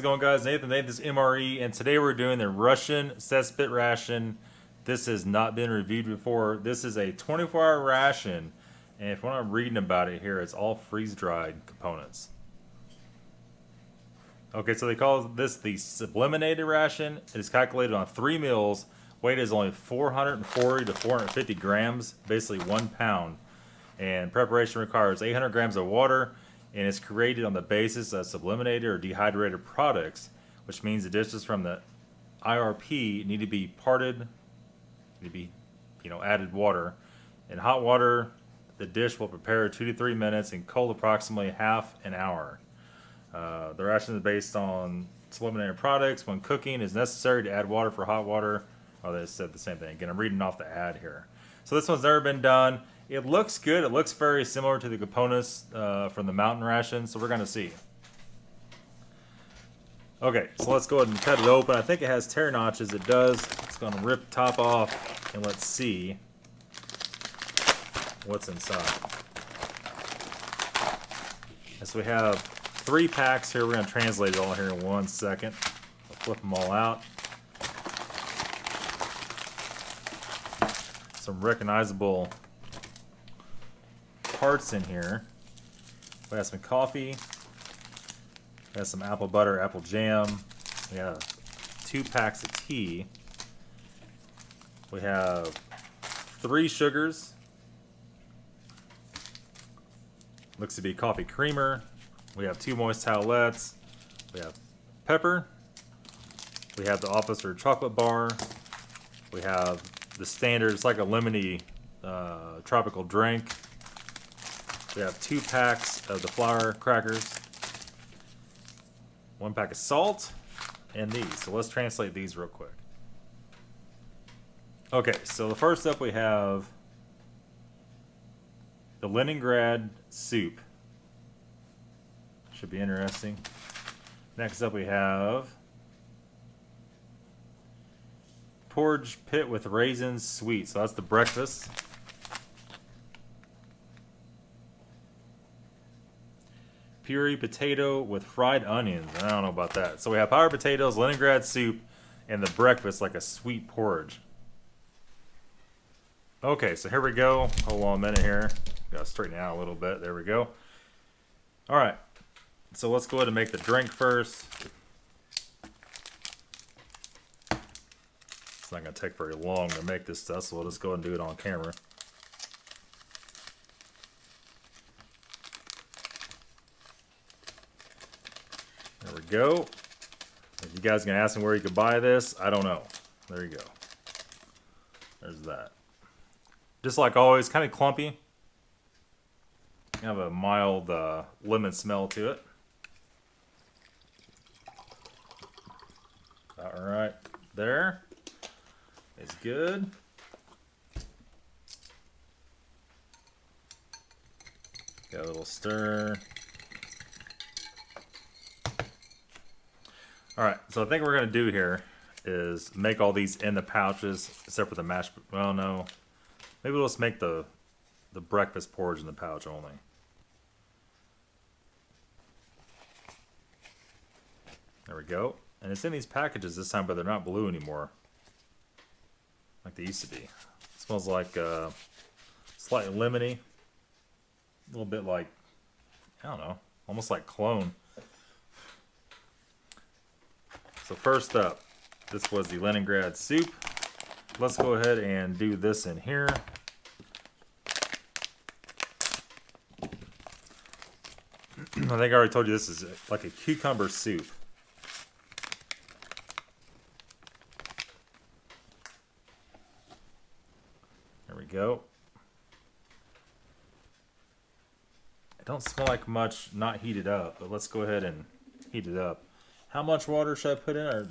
going, guys? Nathan's MRE, and today we're doing the Russian Cesspit ration. This has not been reviewed before. This is a 24-hour ration, and if when I'm reading about it here, it's all freeze-dried components. Okay, so they call this the Sublimated ration. It is calculated on 3 meals. Weight is only 440 to 450 grams, basically 1 pound. And preparation requires 800 grams of water, and it's created on the basis of sublimated or dehydrated products, which means the dishes from the IRP need to be parted, need to be, added water. In hot water, the dish will prepare 2 to 3 minutes, and cold approximately half an hour. The ration is based on sublimated products. When cooking, it's necessary to add water for hot water. Oh, they said the same thing. Again, I'm reading off the ad here. So this one's never been done. It looks good. It looks very similar to the components from the mountain ration, so we're going to see. Okay, so let's go ahead and cut it open. I think it has tear notches. It does. It's going to rip the top off, and let's see what's inside. So we have 3 packs here. We're going to translate it all here in 1 second. I'll flip them all out. Some recognizable parts in here. We have some coffee. We have some apple butter, apple jam. We have 2 packs of tea. We have 3 sugars. Looks to be coffee creamer. We have 2 moist towelettes. We have pepper. We have the officer chocolate bar. We have the standard, it's like a lemony tropical drink. We have 2 packs of the flour crackers, 1 pack of salt, and these. So let's translate these real quick. Okay, so the first up we have the Leningrad soup. Should be interesting. Next up we have porridge pit with raisins sweet. So that's the breakfast. Puree potato with fried onions. I don't know about that. So we have powdered potatoes, Leningrad soup, and the breakfast like a sweet porridge. Okay, so here we go. Hold on a minute here. Gotta straighten it out a little bit. There we go. All right. So let's go ahead and make the drink first. It's not going to take very long to make this stuff, so we'll just go ahead and do it on camera. There we go. If you guys are going to ask me where you can buy this, I don't know. There you go. There's that. Just like always, kind of clumpy. Have a mild lemon smell to it. All right, there. It's good. Got a little stir. Alright, so I think what we're going to do here is make all these in the pouches, except for the mashed, well no. Maybe we'll just make the breakfast porridge in the pouch only. There we go. And it's in these packages this time, but they're not blue anymore, like they used to be. It smells like slightly lemony, a little bit like, I don't know, almost like cologne. So first up, this was the Leningrad soup. Let's go ahead and do this in here. I think I already told you this is like a cucumber soup. There we go. It don't smell like much not heated up, but let's go ahead and heat it up. How much water should I put in?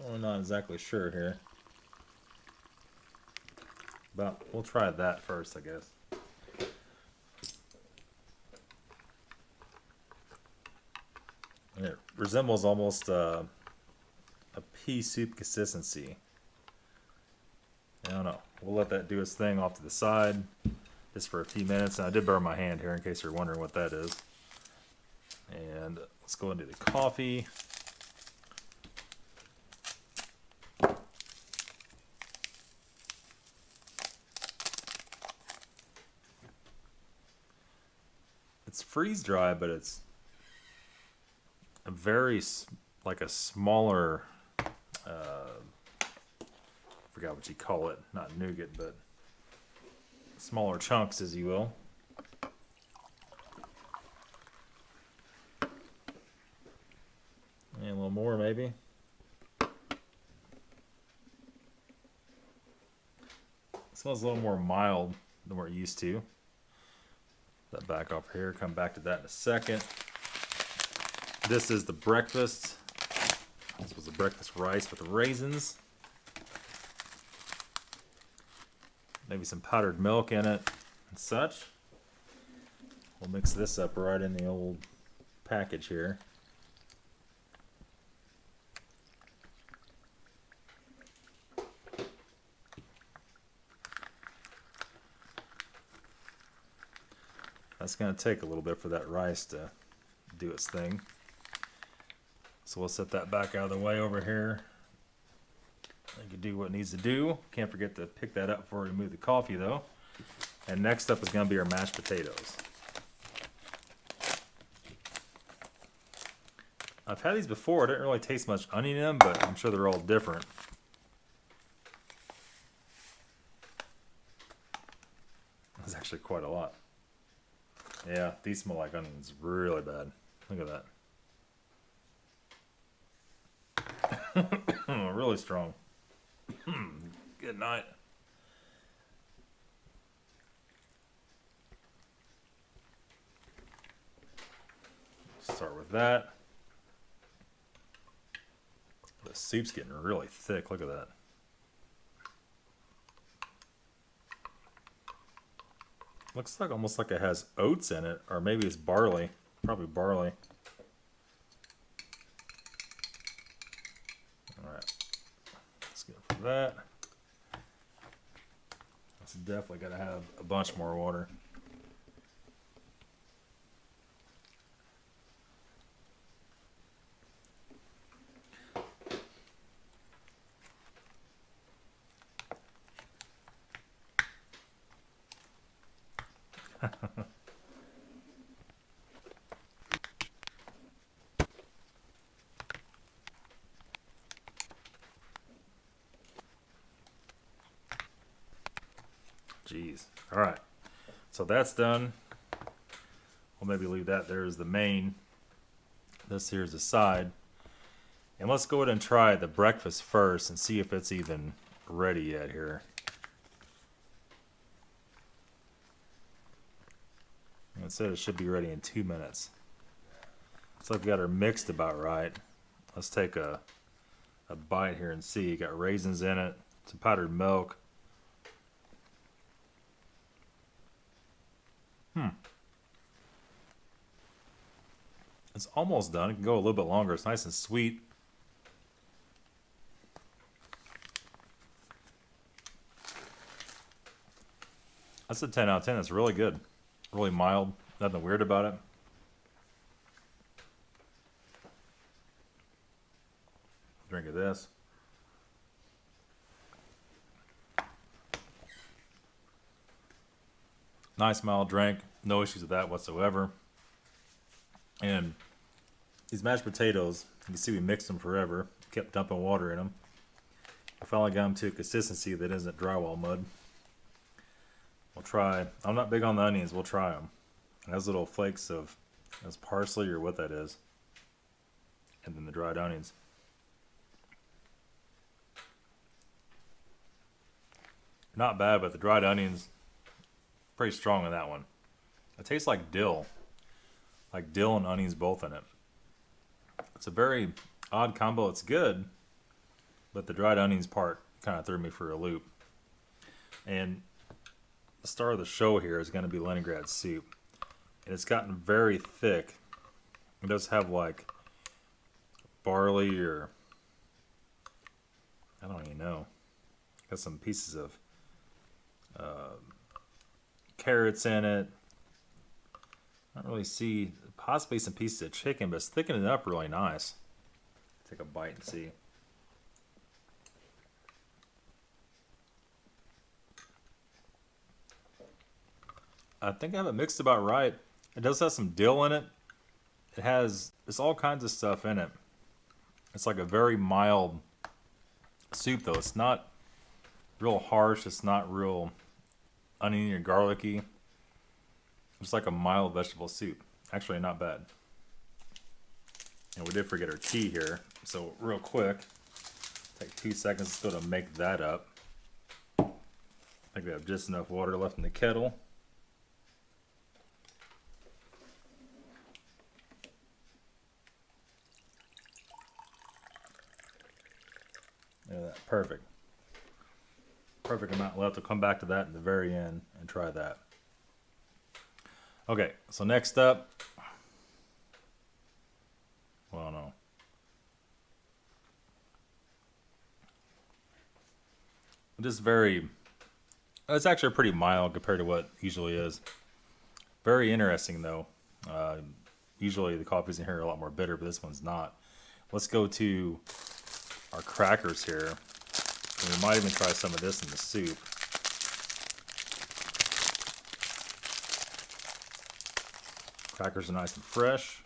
I'm not exactly sure here. But we'll try that first, I guess. And it resembles almost a pea soup consistency. I don't know. We'll let that do its thing off to the side just for a few minutes. And I did burn my hand here in case you're wondering what that is. And let's go into the coffee. It's freeze dry, but it's a very like a smaller. Forgot what you call it. Not nougat, but smaller chunks, as you will. And a little more, maybe. Smells a little more mild than we're used to. That back off here. Come back to that in a second. This is the breakfast. This was the breakfast rice with raisins. Maybe some powdered milk in it and such. We'll mix this up right in the old package here. That's going to take a little bit for that rice to do its thing. So we'll set that back out of the way over here. It can do what it needs to do. Can't forget to pick that up before we remove the coffee, though. And next up is going to be our mashed potatoes. I've had these before. I didn't really taste much onion in them, but I'm sure they're all different. That's actually quite a lot. Yeah, these smell like onions really bad. Look at that. Really strong. Good night. Start with that. The soup's getting really thick. Look at that. Looks like almost like it has oats in it, or maybe it's barley. Probably barley. Alright. Let's go for that. It's definitely got to have a bunch more water. Jeez. All right. So that's done. We'll maybe leave that there as the main. This here's the side. And let's go ahead and try the breakfast first and see if it's even ready yet here. It said it should be ready in 2 minutes. So I've got her mixed about right. Let's take a bite here and see. You got raisins in it, some powdered milk. It's almost done. It can go a little bit longer. It's nice and sweet. That's a 10 out of 10. It's really good. Really mild. Nothing weird about it. Drink of this. Nice mild drink. No issues with that whatsoever. And these mashed potatoes, you can see we mixed them forever. Kept dumping water in them. I finally got them to a consistency that isn't drywall mud. We'll try. I'm not big on the onions. We'll try them. And those little flakes of that's parsley or what that is. And then the dried onions. Not bad, but the dried onions, pretty strong in that one. It tastes like dill. Like dill and onions both in it. It's a very odd combo. It's good, but the dried onions part kind of threw me for a loop. And the star of the show here is going to be Leningrad soup. And it's gotten very thick. It does have like barley or I don't even know. Got some pieces of carrots in it. I don't really see, possibly some pieces of chicken, but it's thickening it up really nice. Take a bite and see. I think I have it mixed about right. It does have some dill in it. It's all kinds of stuff in it. It's like a very mild soup though. It's not real harsh. It's not real oniony or garlicky. It's like a mild vegetable soup. Actually, not bad. And we did forget our tea here. So real quick, take 2 seconds still to make that up. I think we have just enough water left in the kettle. Look at that, perfect. Perfect amount left. We'll come back to that in the very end and try that. Okay, so next up, well, no. Just it's actually pretty mild compared to what it usually is. Very interesting though. Usually the coffees in here are a lot more bitter, but this one's not. Let's go to our crackers here. And we might even try some of this in the soup. Crackers are nice and fresh.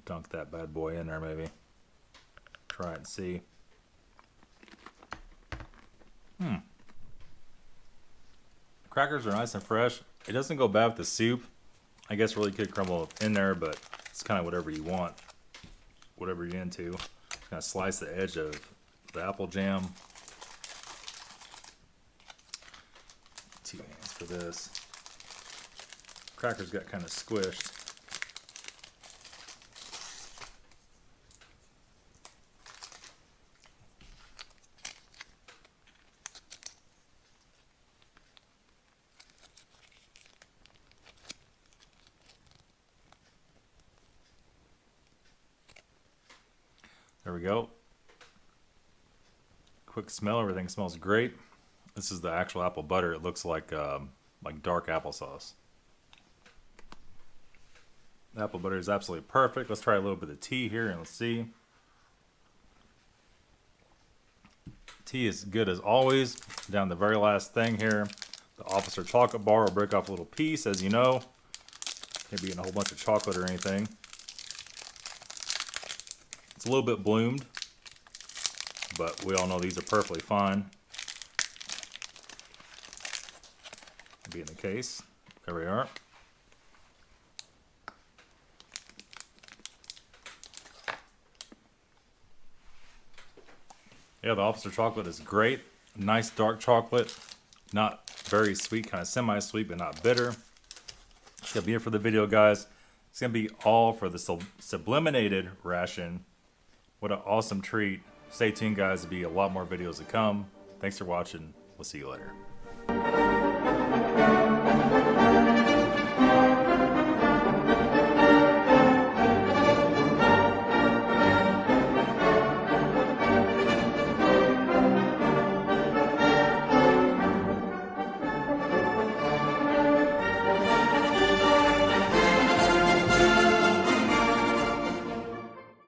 Dunk that bad boy in there maybe. Try it and see. Crackers are nice and fresh. It doesn't go bad with the soup. I guess really could crumble in there, but it's kind of whatever you want. Whatever you're into. Just gonna slice the edge of the apple jam. 2 hands for this. Crackers got kind of squished. There we go. Quick smell, everything smells great. This is the actual apple butter. It looks like dark applesauce. The apple butter is absolutely perfect. Let's try a little bit of tea here and let's see. Tea is good as always. Down the very last thing here, the Officer chocolate bar will break off a little piece, as you know. Can't be in a whole bunch of chocolate or anything. It's a little bit bloomed, but we all know these are perfectly fine. Being the case, there we are. Yeah, the Officer chocolate is great. Nice dark chocolate, not very sweet, kind of semi-sweet, but not bitter. It's gonna be it for the video, guys. It's gonna be all for the sublimated ration. What an awesome treat. Stay tuned, guys. There'll be a lot more videos to come. Thanks for watching. We'll see you later.